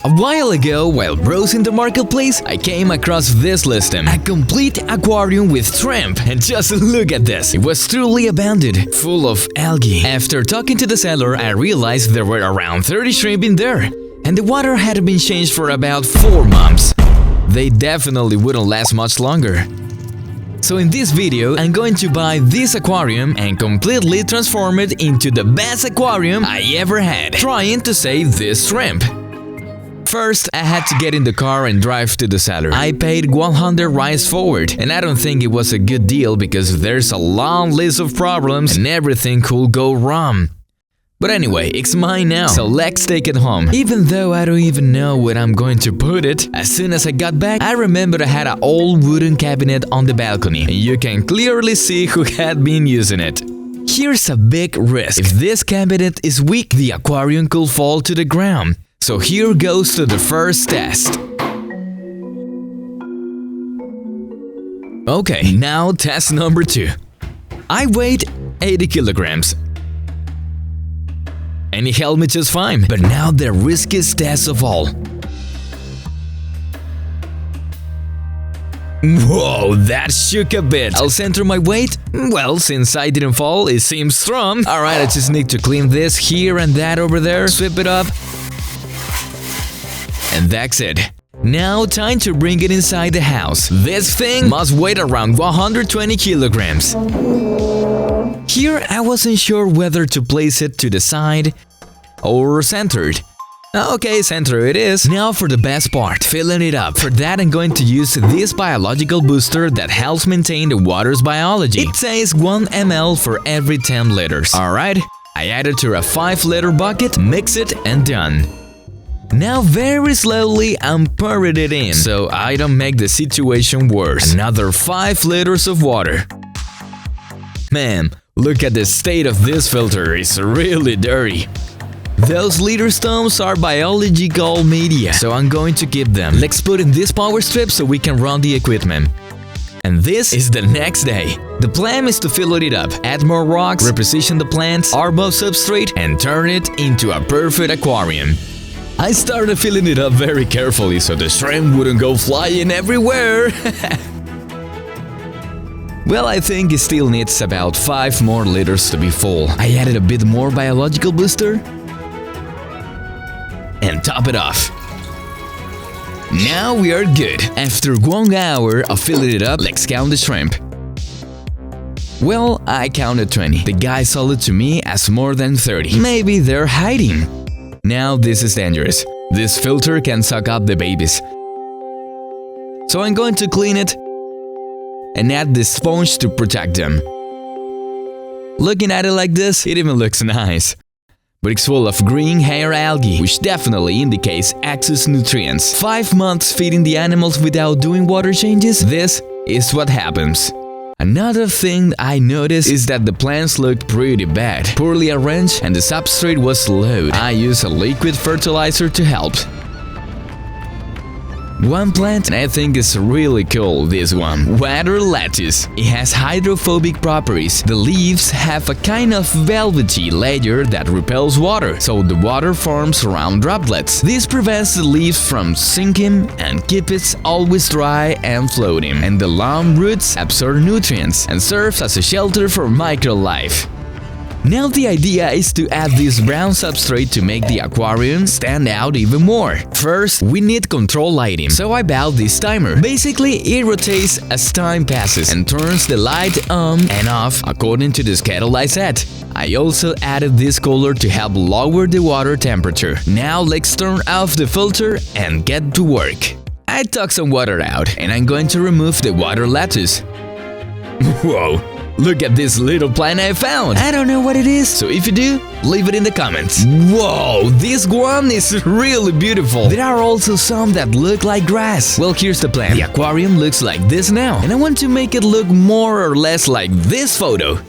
A while ago, while browsing the marketplace, I came across this listing. A complete aquarium with shrimp. And just look at this. It was truly abandoned, full of algae. After talking to the seller, I realized there were around 30 shrimp in there. And the water had been changed for about 4 months. They definitely wouldn't last much longer. So in this video, I'm going to buy this aquarium and completely transform it into the best aquarium I ever had, trying to save this shrimp. First, I had to get in the car and drive to the seller. I paid 100 rides forward, and I don't think it was a good deal because there's a long list of problems and everything could go wrong. But anyway, it's mine now, so let's take it home. Even though I don't even know where I'm going to put it, as soon as I got back, I remembered I had an old wooden cabinet on the balcony, and you can clearly see who had been using it. Here's a big risk. If this cabinet is weak, the aquarium could fall to the ground. So here goes to the first test. Okay, now test number 2. I weighed 80 kilograms. And it held me just fine. But now the riskiest test of all. Whoa, that shook a bit. I'll center my weight. Well, since I didn't fall, it seems strong. Alright, I just need to clean this here and that over there. Sweep it up. And that's it. Now time to bring it inside the house. This thing must weigh around 120 kilograms. Here I wasn't sure whether to place it to the side or centered. Okay, center it is. Now for the best part, filling it up. For that I'm going to use this biological booster that helps maintain the water's biology. It says 1 ml for every 10 liters. Alright, I add it to a 5-liter bucket, mix it and done. Now very slowly I'm pouring it in, so I don't make the situation worse. Another 5 liters of water. Man, look at the state of this filter, it's really dirty. Those liter stones are biological media, so I'm going to keep them. Let's put in this power strip so we can run the equipment. And this is the next day. The plan is to fill it up, add more rocks, reposition the plants, armor substrate, and turn it into a perfect aquarium. I started filling it up very carefully so the shrimp wouldn't go flying everywhere. Well, I think it still needs about 5 more liters to be full. I added a bit more biological booster and top it off. Now we are good. After 1 hour of filling it up, let's count the shrimp. Well, I counted 20. The guy sold it to me as more than 30. Maybe they're hiding. Now this is dangerous. This filter can suck up the babies. So I'm going to clean it and add this sponge to protect them. Looking at it like this, it even looks nice. But it's full of green hair algae, which definitely indicates excess nutrients. 5 months feeding the animals without doing water changes, this is what happens. Another thing I noticed is that the plants looked pretty bad, poorly arranged, and the substrate was low. I used a liquid fertilizer to help. One plant, and I think it's really cool, this one. Water lettuce. It has hydrophobic properties. The leaves have a kind of velvety layer that repels water, so the water forms around droplets. This prevents the leaves from sinking and keeps it always dry and floating. And the long roots absorb nutrients and serves as a shelter for microlife. Now the idea is to add this brown substrate to make the aquarium stand out even more. First, we need control lighting, so I bought this timer. Basically, it rotates as time passes and turns the light on and off according to the schedule I set. I also added this color to help lower the water temperature. Now let's turn off the filter and get to work. I took some water out and I'm going to remove the water lettuce. Whoa! Look at this little plant I found! I don't know what it is, so if you do, leave it in the comments. Whoa, this one is really beautiful! There are also some that look like grass. Well, here's the plan. The aquarium looks like this now, and I want to make it look more or less like this photo.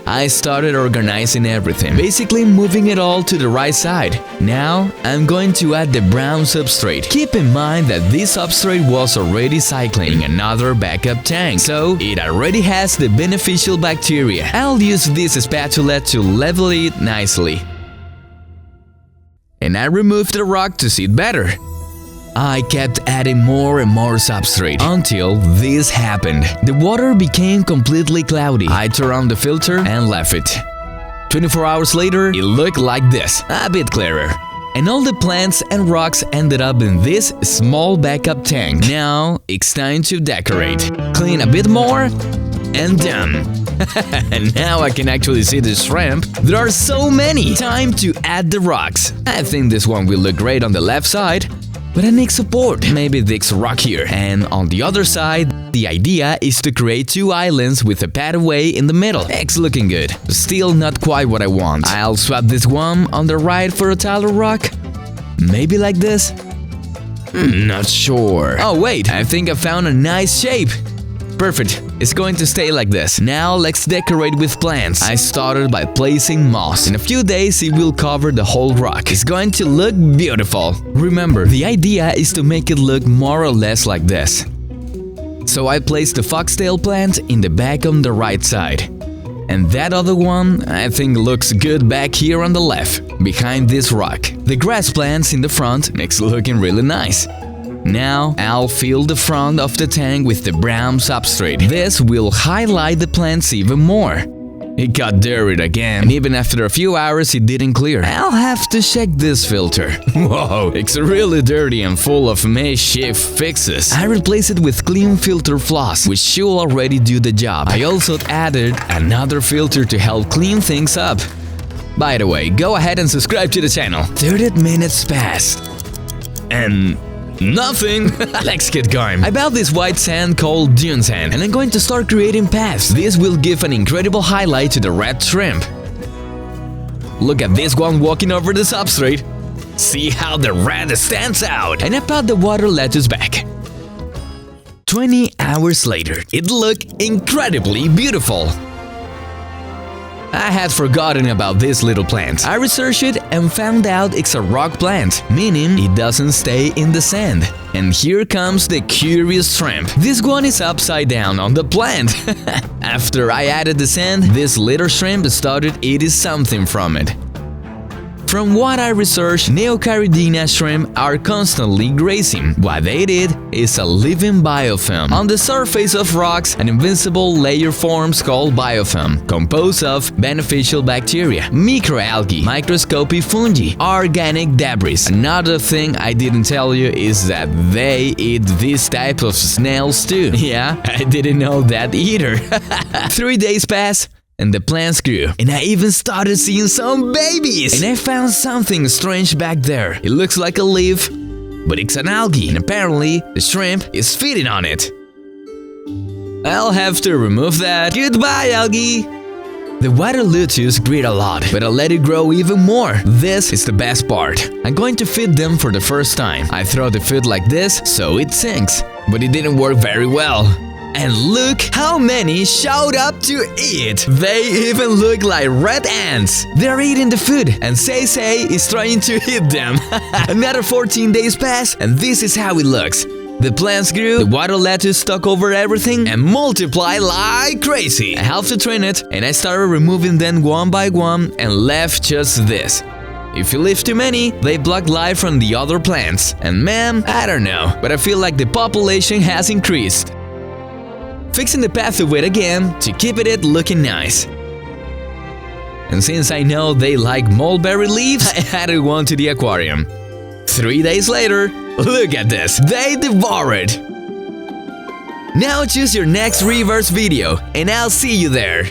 I started organizing everything, basically moving it all to the right side. Now, I'm going to add the brown substrate. Keep in mind that this substrate was already cycling another backup tank, so it already has the beneficial bacteria. I'll use this spatula to level it nicely. and I removed the rock to see it better. I kept adding more and more substrate until this happened. The water became completely cloudy. I turned on the filter and left it. 24 hours later, it looked like this, a bit clearer. And all the plants and rocks ended up in this small backup tank. Now, it's time to decorate. Clean a bit more, and done. And now I can actually see the shrimp. There are so many! Time to add the rocks. I think this one will look great on the left side, but I need support. Maybe this rock here. And on the other side, the idea is to create two islands with a pathway in the middle. It's looking good. Still not quite what I want. I'll swap this one on the right for a taller rock. Maybe like this? Not sure. Oh wait, I think I found a nice shape. Perfect, it's going to stay like this. Now let's decorate with plants. I started by placing moss. In a few days it will cover the whole rock. It's going to look beautiful. Remember, the idea is to make it look more or less like this. So I placed the foxtail plant in the back on the right side. And that other one, I think looks good back here on the left, behind this rock. The grass plants in the front makes it looking really nice. Now, I'll fill the front of the tank with the brown substrate. This will highlight the plants even more. It got dirty again, and even after a few hours it didn't clear. I'll have to check this filter. Whoa, it's really dirty and full of makeshift fixes. I replaced it with clean filter floss, which should already do the job. I also added another filter to help clean things up. By the way, go ahead and subscribe to the channel. 30 minutes passed. And nothing! Let's get going. I bought this white sand called dune sand, and I'm going to start creating paths. This will give an incredible highlight to the red shrimp. Look at this one walking over the substrate. See how the red stands out. And I put the water lettuce back. 20 hours later, it looked incredibly beautiful. I had forgotten about this little plant. I researched it and found out it's a rock plant, meaning it doesn't stay in the sand. And here comes the curious shrimp. This one is upside down on the plant. After I added the sand, this little shrimp started eating something from it. From what I researched, Neocaridina shrimp are constantly grazing. What they did is a living biofilm. On the surface of rocks, an invincible layer forms called biofilm, composed of beneficial bacteria, microalgae, microscopic fungi, organic debris. Another thing I didn't tell you is that they eat this type of snails too. Yeah, I didn't know that either. 3 days passed, and the plants grew, and I even started seeing some babies! And I found something strange back there. It looks like a leaf, but it's an algae, and apparently the shrimp is feeding on it. I'll have to remove that. Goodbye, algae! The water lettuce grew a lot, but I let it grow even more. This is the best part. I'm going to feed them for the first time. I throw the food like this, so it sinks, but it didn't work very well. And look how many showed up to eat! They even look like red ants! They're eating the food, and Say is trying to eat them. Another 14 days pass, and this is how it looks. The plants grew, the water lettuce stuck over everything, and multiplied like crazy. I have to train it, and I started removing them one by one, and left just this. If you leave too many, they block light from the other plants. And man, I don't know, but I feel like the population has increased. Fixing the pathway again to keep it looking nice. And since I know they like mulberry leaves, I added one to the aquarium. 3 days later, look at this, they devour it! Now choose your next reverse video, and I'll see you there!